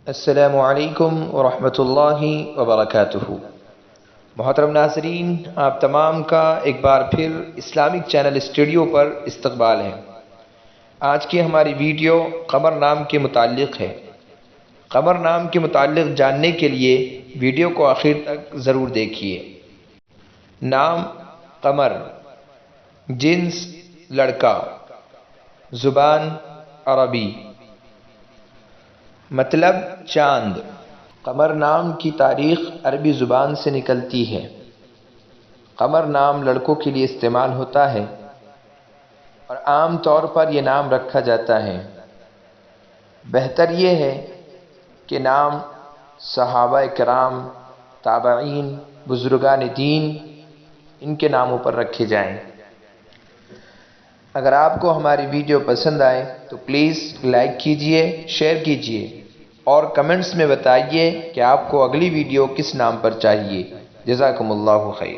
السلام علیکم ورحمۃ اللہ وبرکاتہ۔ محترم ناظرین، آپ تمام کا ایک بار پھر اسلامک چینل اسٹوڈیو پر استقبال ہے۔ آج کی ہماری ویڈیو قمر نام کے متعلق ہے۔ قمر نام کے متعلق جاننے کے لیے ویڈیو کو آخر تک ضرور دیکھیے۔ نام قمر، جنس لڑکا، زبان عربی، مطلب چاند۔ قمر نام کی تاریخ عربی زبان سے نکلتی ہے۔ قمر نام لڑکوں کے لیے استعمال ہوتا ہے اور عام طور پر یہ نام رکھا جاتا ہے۔ بہتر یہ ہے کہ نام صحابہ کرام، تابعین، بزرگان دین ان کے ناموں پر رکھے جائیں۔ اگر آپ کو ہماری ویڈیو پسند آئے تو پلیز لائک کیجئے، شیئر کیجئے اور کمنٹس میں بتائیے کہ آپ کو اگلی ویڈیو کس نام پر چاہیے۔ جزاکم اللہ خیر۔